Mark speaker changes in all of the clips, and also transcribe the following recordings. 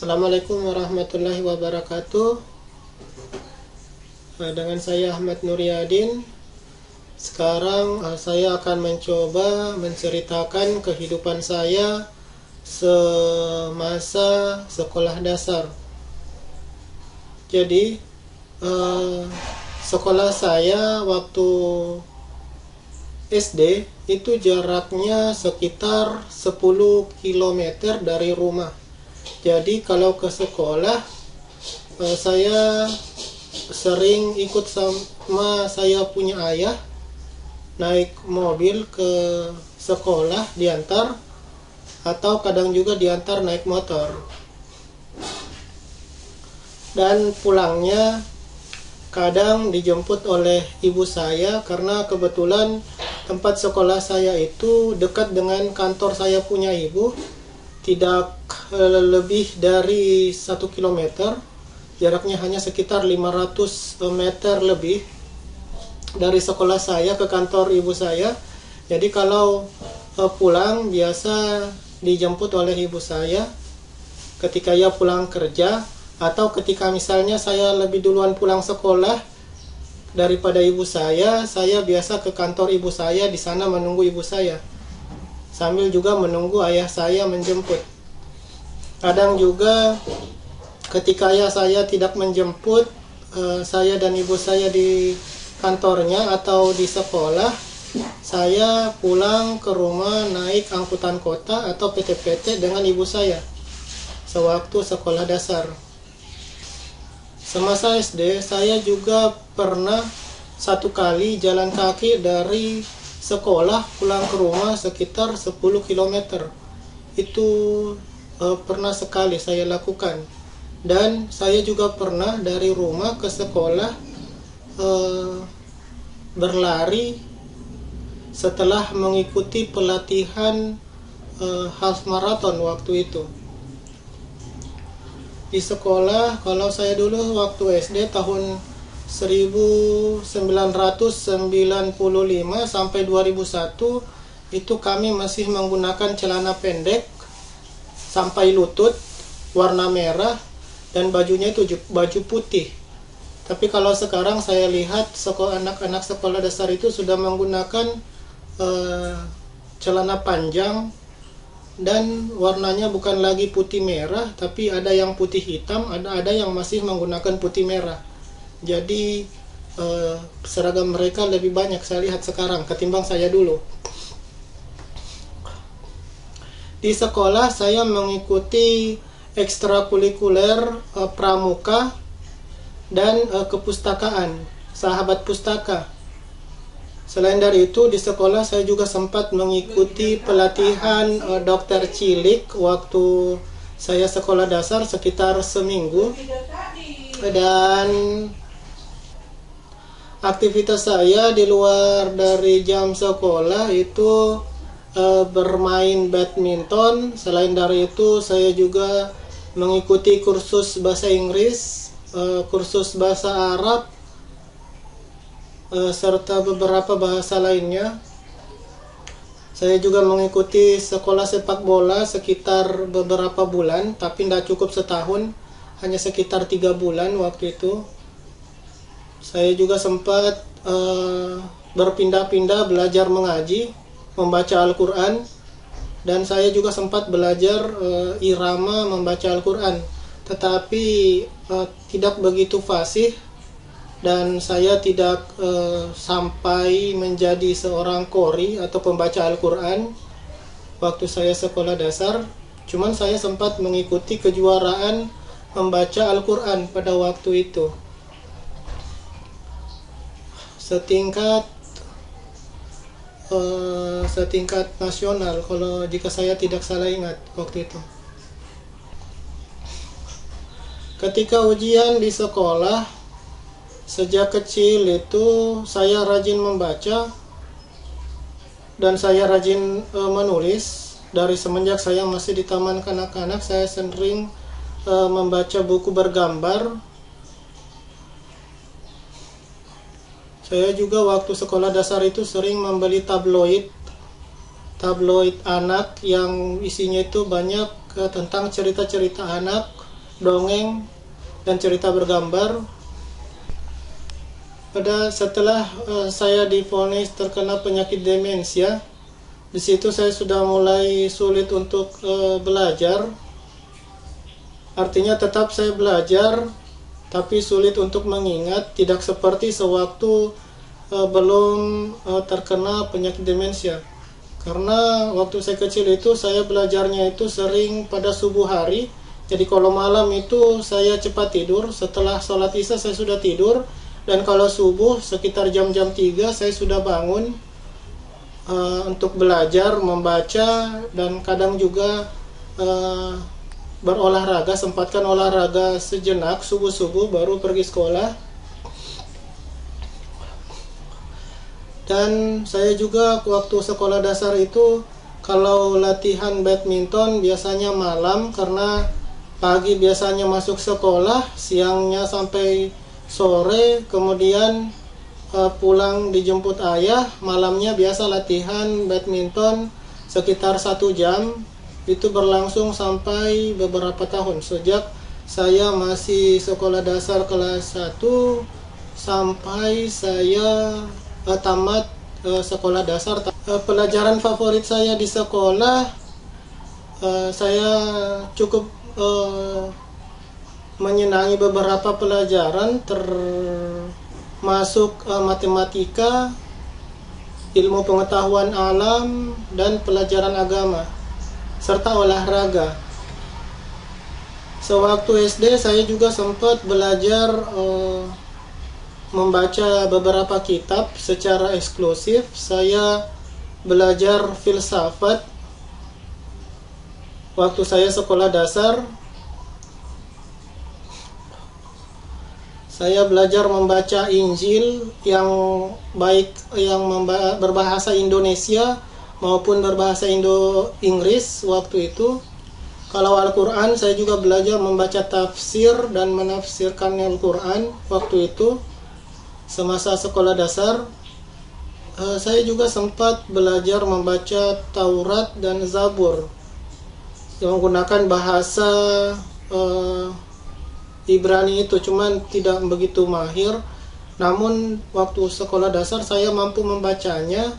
Speaker 1: Assalamualaikum warahmatullahi wabarakatuh. Dengan saya Ahmad Nuryadin. Sekarang saya akan mencoba menceritakan kehidupan saya semasa sekolah dasar. Jadi sekolah saya waktu SD itu jaraknya sekitar 10 km dari rumah. Jadi kalau ke sekolah saya sering ikut sama saya punya ayah, naik mobil ke sekolah diantar, atau kadang juga diantar naik motor. Dan pulangnya kadang dijemput oleh ibu saya, karena kebetulan tempat sekolah saya itu dekat dengan kantor saya punya ibu, tidak lebih dari 1 km, jaraknya hanya sekitar 500 meter lebih dari sekolah saya ke kantor ibu saya. Jadi kalau pulang biasa dijemput oleh ibu saya ketika ia pulang kerja, atau ketika misalnya saya lebih duluan pulang sekolah daripada ibu saya biasa ke kantor ibu saya, di sana menunggu ibu saya sambil juga menunggu ayah saya menjemput. Kadang juga ketika ayah saya tidak menjemput saya dan ibu saya di kantornya atau di sekolah, saya pulang ke rumah naik angkutan kota atau PT-PT dengan ibu saya sewaktu sekolah dasar. Semasa SD saya juga pernah satu kali jalan kaki dari sekolah pulang ke rumah sekitar 10 km. Itu pernah sekali saya lakukan. Dan saya juga pernah dari rumah ke sekolah berlari setelah mengikuti pelatihan half marathon waktu itu. Di sekolah, kalau saya dulu waktu SD tahun 1995 sampai 2001 itu kami masih menggunakan celana pendek sampai lutut warna merah dan bajunya itu baju putih. Tapi kalau sekarang saya lihat anak-anak sekolah dasar itu sudah menggunakan celana panjang dan warnanya bukan lagi putih merah, tapi ada yang putih hitam, ada yang masih menggunakan putih merah. Jadi seragam mereka lebih banyak saya lihat sekarang ketimbang saya dulu. Di sekolah saya mengikuti ekstrakurikuler pramuka dan kepustakaan, sahabat pustaka. Selain dari itu, di sekolah saya juga sempat mengikuti pelatihan dokter cilik waktu saya sekolah dasar sekitar seminggu. Dan aktivitas saya di luar dari jam sekolah itu bermain badminton. Selain dari itu saya juga mengikuti kursus bahasa Inggris, kursus bahasa Arab, serta beberapa bahasa lainnya. Saya juga mengikuti sekolah sepak bola sekitar beberapa bulan, tapi tidak cukup setahun, hanya sekitar 3 bulan waktu itu. Saya juga sempat berpindah-pindah belajar mengaji, membaca Al-Quran, dan saya juga sempat belajar irama membaca Al-Quran, tetapi tidak begitu fasih, dan saya tidak sampai menjadi seorang qori atau pembaca Al-Quran waktu saya sekolah dasar. Cuman saya sempat mengikuti kejuaraan membaca Al-Quran pada waktu itu, setingkat nasional, kalau jika saya tidak salah ingat waktu itu. Ketika ujian di sekolah, sejak kecil itu saya rajin membaca dan saya rajin menulis. Dari semenjak saya masih di taman kanak-kanak, saya sering membaca buku bergambar. Saya juga waktu sekolah dasar itu sering membeli tabloid anak yang isinya itu banyak tentang cerita-cerita anak dongeng, dan cerita bergambar. Setelah saya divonis terkena penyakit demensia, di situ saya sudah mulai sulit untuk belajar. Artinya tetap saya belajar, tapi sulit untuk mengingat, tidak seperti sewaktu belum terkena penyakit demensia. Karena waktu saya kecil itu saya belajarnya itu sering pada subuh hari. Jadi kalau malam itu saya cepat tidur, setelah sholat isya saya sudah tidur. Dan kalau subuh sekitar jam-jam 3 saya sudah bangun untuk belajar, membaca, dan kadang juga berolahraga, sempatkan olahraga sejenak subuh-subuh baru pergi sekolah. Dan saya juga waktu sekolah dasar itu kalau latihan badminton biasanya malam, karena pagi biasanya masuk sekolah, siangnya sampai sore, kemudian pulang dijemput ayah, malamnya biasa latihan badminton sekitar 1 jam. Itu berlangsung sampai beberapa tahun, sejak saya masih sekolah dasar kelas 1 sampai saya tamat sekolah dasar. Pelajaran favorit saya di sekolah, saya cukup menyenangi beberapa pelajaran, termasuk matematika, ilmu pengetahuan alam, dan pelajaran agama, serta olahraga. Sewaktu SD saya juga sempat belajar membaca beberapa kitab secara eksklusif. Saya belajar filsafat waktu saya sekolah dasar. Saya belajar membaca Injil yang baik yang berbahasa Indonesia maupun berbahasa Indo-Inggris waktu itu. Kalau Al-Quran, saya juga belajar membaca tafsir dan menafsirkan Al-Quran waktu itu semasa sekolah dasar. Saya juga sempat belajar membaca Taurat dan Zabur yang menggunakan bahasa Ibrani itu, cuman tidak begitu mahir. Namun waktu sekolah dasar saya mampu membacanya.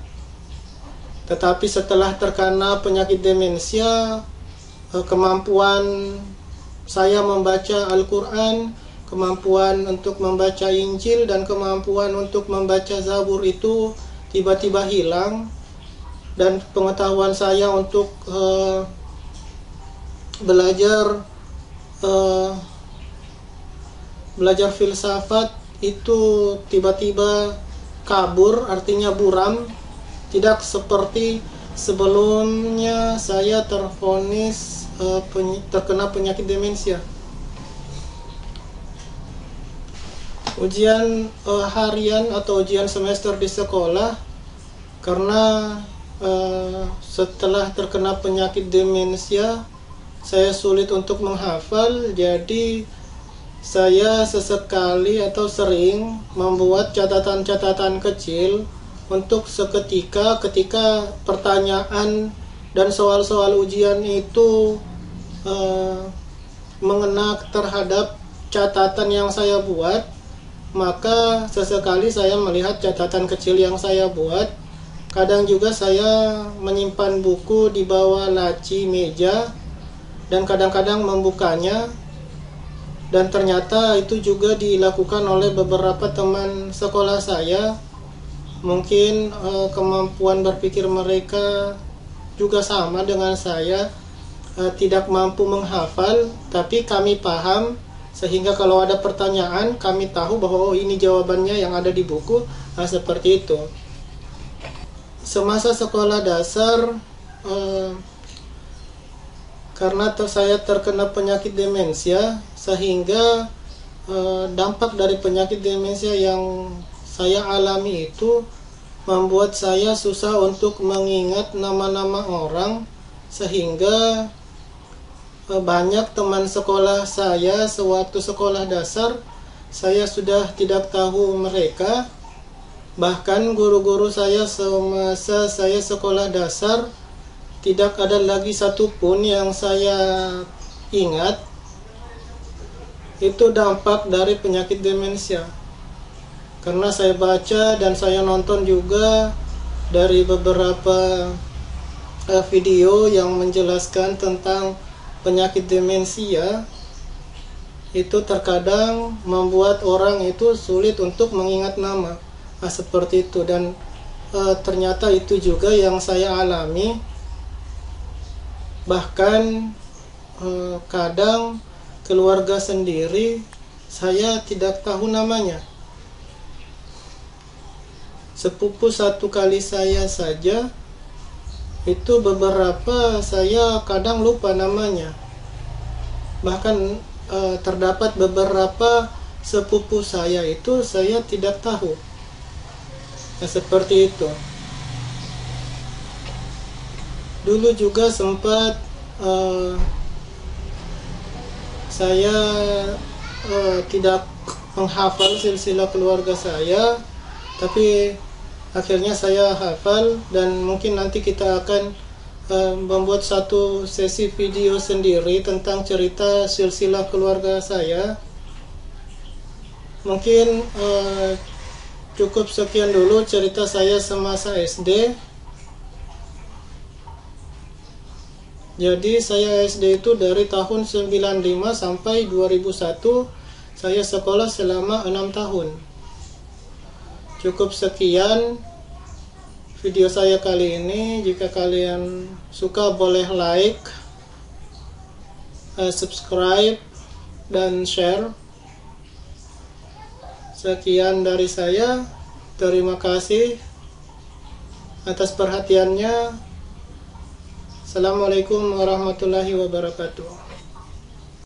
Speaker 1: Tetapi setelah terkena penyakit demensia, kemampuan saya membaca Al-Quran, kemampuan untuk membaca Injil, dan kemampuan untuk membaca Zabur itu tiba-tiba hilang. Dan pengetahuan saya untuk belajar filsafat itu tiba-tiba kabur, artinya buram. Tidak seperti sebelumnya saya tervonis terkena penyakit demensia. Ujian harian atau ujian semester di sekolah, karena setelah terkena penyakit demensia saya sulit untuk menghafal, jadi saya sesekali atau sering membuat catatan-catatan kecil untuk seketika ketika pertanyaan dan soal-soal ujian itu mengena terhadap catatan yang saya buat, maka sesekali saya melihat catatan kecil yang saya buat. Kadang juga saya menyimpan buku di bawah laci meja dan kadang-kadang membukanya. Dan ternyata itu juga dilakukan oleh beberapa teman sekolah saya. Mungkin kemampuan berpikir mereka juga sama dengan saya, tidak mampu menghafal, tapi kami paham, sehingga kalau ada pertanyaan kami tahu bahwa ini jawabannya yang ada di buku. Seperti itu. Semasa sekolah dasar, karena saya terkena penyakit demensia, sehingga dampak dari penyakit demensia yang saya alami itu membuat saya susah untuk mengingat nama-nama orang, sehingga banyak teman sekolah saya sewaktu sekolah dasar saya sudah tidak tahu mereka. Bahkan guru-guru saya semasa saya sekolah dasar tidak ada lagi satupun yang saya ingat. itu dampak dari penyakit demensia. Karena saya baca dan saya nonton juga dari beberapa video yang menjelaskan tentang penyakit demensia, itu terkadang membuat orang itu sulit untuk mengingat nama. Seperti itu. Dan ternyata itu juga yang saya alami. Bahkan kadang keluarga sendiri saya tidak tahu namanya. Sepupu satu kali saya saja itu beberapa saya kadang lupa namanya. Bahkan terdapat beberapa sepupu saya itu saya tidak tahu. Seperti itu. Dulu juga sempat saya tidak menghafal silsilah keluarga saya, tapi akhirnya saya hafal, dan mungkin nanti kita akan membuat satu sesi video sendiri tentang cerita silsilah keluarga saya. Mungkin cukup sekian dulu cerita saya semasa SD. Jadi saya SD itu dari tahun 95 sampai 2001 saya sekolah selama 6 tahun. Cukup sekian video saya kali ini. Jika kalian suka boleh like, subscribe, dan share. Sekian dari saya. Terima kasih atas perhatiannya. Assalamualaikum warahmatullahi wabarakatuh.